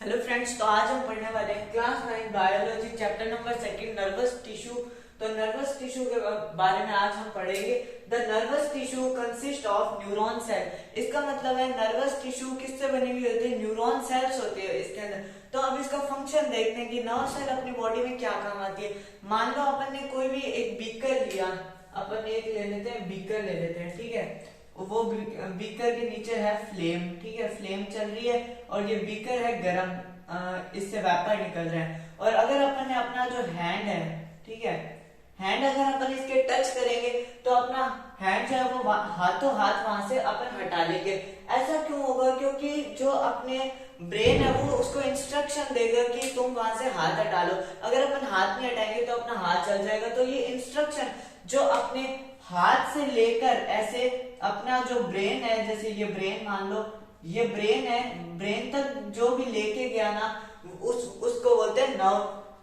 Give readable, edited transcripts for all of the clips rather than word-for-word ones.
Hello friends, तो आज हम पढ़ने वाले हैं class 9 biology chapter number second nervous tissue. तो नर्वस टिश्यू के बारे में आज हम पढ़ेंगे। The nervous tissue consist of neuron cell. इसका मतलब है नर्वस टिश्यू किससे बनी हुई होती है? न्यूरॉन सेल्स होती है इसके अंदर। तो अब इसका फंक्शन देखते हैं कि नर्व सेल अपनी बॉडी में क्या काम आती है। मान लो अपन ने कोई भी एक बीकर लिया, अपन एक ले लेते हैं, बीकर ले लेते हैं, ठीक है। वो बीकर के नीचे है फ्लेम, ठीक है, फ्लेम चल रही है और ये बीकर है गरम, इससे वेपर निकल रहा है। और अगर अपन ने अपना जो हैंड है, ठीक है, हैंड अगर अपन इसके टच करेंगे तो अपना हैंड जो है वो हाथों हाथ वहां से अपन हटा लेंगे। ऐसा क्यों होगा? क्योंकि जो अपने ब्रेन है वो उसको इंस्ट्रक्शन देगा कि तुम वहां से हाथ हटा लो। अगर अपन हाथ नहीं हटाएंगे तो अपना हाथ चल जाएगा। तो ये इंस्ट्रक्शन जो अपने हाथ से लेकर ऐसे अपना जो ब्रेन है, जैसे ये ब्रेन मान लो, ये ब्रेन है, ब्रेन तक जो भी लेके गया ना, उसको बोलते हैं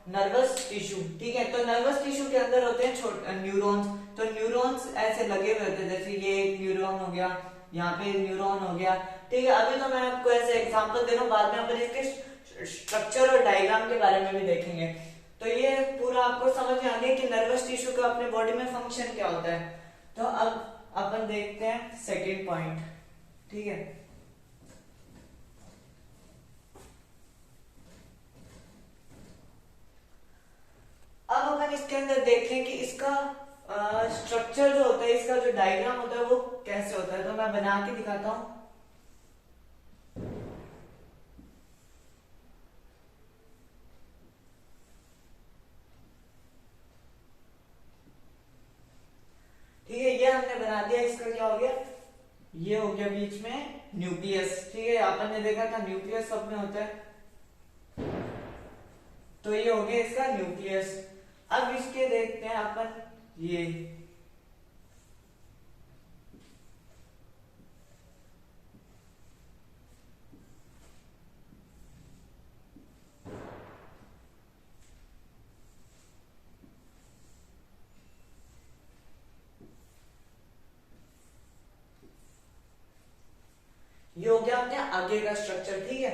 नर्वस टिश्यू, ठीक है। तो नर्वस टिश्यू के अंदर होते हैं छोटे न्यूरॉन्स। तो न्यूरॉन्स ऐसे लगे हुए होते हैं, जैसे ये एक न्यूरॉन हो गया, यहाँ पे न्यूरॉन हो गया, ठीक है। अभी तो मैं आपको ऐसे एग्जांपल दे रहा हूँ, बाद में अपन इसके स्ट्रक्चर और डायग्राम के बारे में भी देखेंगे। तो ये पूरा आपको समझ में आ गया कि नर्वस टिश्यू का अपने बॉडी में फंक्शन क्या होता है। तो अब अपन देखते हैं सेकेंड पॉइंट, ठीक है। अब अपन इसके अंदर देखें कि इसका स्ट्रक्चर जो होता है, इसका जो डायग्राम होता है वो कैसे होता है। तो मैं बना के दिखाता हूं। ठीक है, ये हमने बना दिया। इसका क्या हो गया? ये हो गया बीच में न्यूक्लियस, ठीक है। अपन ने देखा था न्यूक्लियस सब में होता है, तो ये हो गया इसका न्यूक्लियस। अब इसके देखते हैं अपन ये हो गया अपने आगे का स्ट्रक्चर, ठीक है।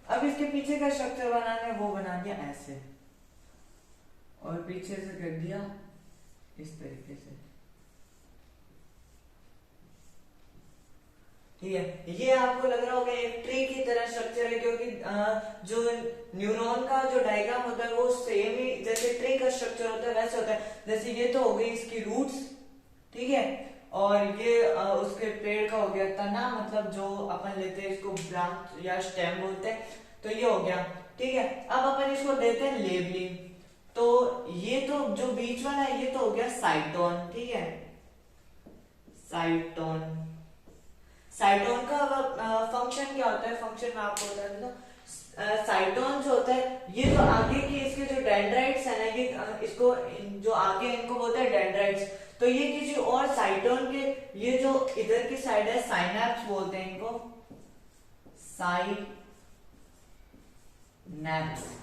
अब इसके पीछे का स्ट्रक्चर बनाना है, वो बना दिया ऐसे और पीछे से कर दिया इस तरीके से, ठीक है। ये आपको लग रहा होगा एक ट्री की तरह स्ट्रक्चर है, क्योंकि जो न्यूरॉन का जो डायग्राम होता है वो सेम ही जैसे ट्री का स्ट्रक्चर होता है वैसे होता है। जैसे ये तो हो गई इसकी रूट्स, ठीक है, और ये उसके पेड़ का हो गया तना, मतलब जो अपन लेते हैं इसको ब्रांच या स्टेम बोलते हैं। तो ये हो गया, ठीक है। अब अपन इसको देते हैं लेबलिंग। तो ये तो जो बीच वाला है ये तो हो गया साइटोन, ठीक है, साइटोन। साइटोन का फंक्शन क्या होता है? फंक्शन मैं आपको बता देता हूँ। साइटोन जो होता है, ये जो आगे की इसके जो डेंड्राइट्स है ना, ये इसको जो आगे इनको बोलते हैं डेंड्राइट्स। तो ये किसी और साइटोन के, ये जो इधर की साइड है साइनैप्स बोलते हैं इनको, साइनैप्स,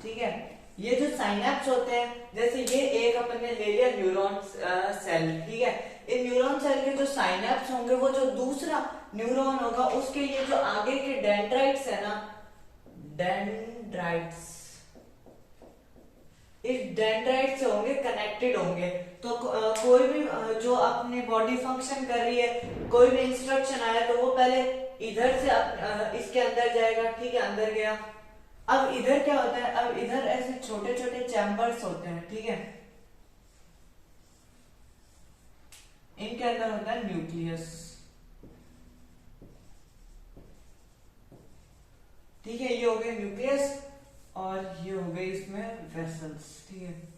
ठीक है। ये जो साइनैप्स होते हैं, जैसे ये एक अपन ने ले लिया न्यूरॉन सेल, ठीक है। इन न्यूरॉन सेल के जो साइनैप्स होंगे, वो जो दूसरा न्यूरॉन होगा उसके ये जो आगे के डेंड्राइट्स है ना, डेंड्राइट्स, इस डेंड्राइट से होंगे, कनेक्टेड होंगे। तो कोई भी जो अपनी बॉडी फंक्शन कर रही है, कोई भी इंस्ट्रक्शन आया तो वो पहले इधर से इसके अंदर जाएगा, ठीक है, अंदर गया। अब इधर क्या होता है? अब इधर ऐसे छोटे छोटे चैम्बर्स होते हैं, ठीक है, इनके अंदर होता है न्यूक्लियस, ठीक है। ये हो गए न्यूक्लियस और ये हो गए इसमें वेसल्स, ठीक है।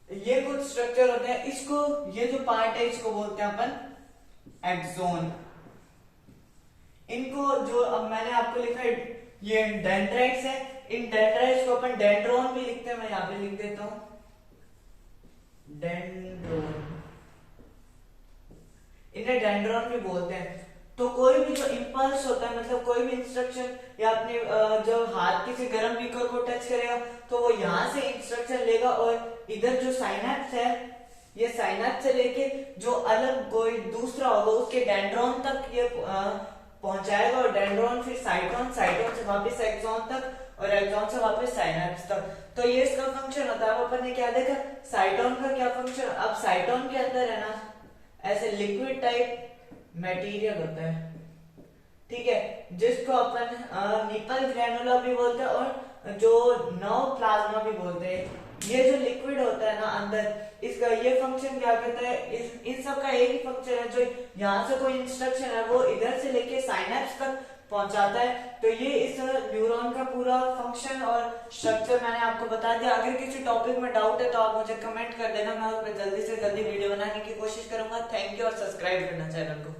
ये कुछ स्ट्रक्चर होते हैं। इसको, ये जो पार्ट है इसको बोलते हैं अपन एक्सोन। इनको जो अब मैंने आपको लिखा है, ये डेंड्राइट्स है। इन डेंड्राइट्स को अपन डेंड्रोन भी लिखते हैं, मैं यहां पे लिख देता हूं डेंड्रोन, इन्हें डेंड्रोन भी बोलते हैं। तो कोई भी जो इंपल्स होता है, मतलब कोई भी इंस्ट्रक्शन, या अपने जो हाथ किसी गर्म बीकर को टच करेगा तो वो यहां से इंस्ट्रक्शन लेगा और इधर जो साइनैप्स है, ये साइनैप्स से लेके जो अलग कोई दूसरा होगा उसके डेंड्रोन तक ये पहुंचाएगा, और डेंड्रोन फिर साइटोन, साइटोन से वापस एक्सॉन तक, और एक्सॉन से वापस साइनेप्स तक। तो ये इसका फंक्शन होता है। अब अपन ने क्या देखा, साइटोन का क्या फंक्शन। अब साइटोन के अंदर है ना ऐसे लिक्विड टाइप मटेरियल होता है, ठीक है, जिसको अपन निपल ग्रैनुला भी बोलते हैं और जो नर्व प्लाज्मा भी बोलते हैं। ये जो लिक्विड होता है ना अंदर, इसका ये फंक्शन क्या कहता है, इन सब का एक ही फंक्शन है, जो यहाँ से कोई इंस्ट्रक्शन है वो इधर से लेके साइनेप्स तक पहुंचाता है। तो ये इस न्यूरॉन का पूरा फंक्शन और स्ट्रक्चर मैंने आपको बता दिया। अगर किसी टॉपिक में डाउट है तो आप मुझे कमेंट कर देना, मैं उस पर जल्दी से जल्दी वीडियो बनाने की कोशिश करूंगा। थैंक यू और सब्सक्राइब करना चैनल को।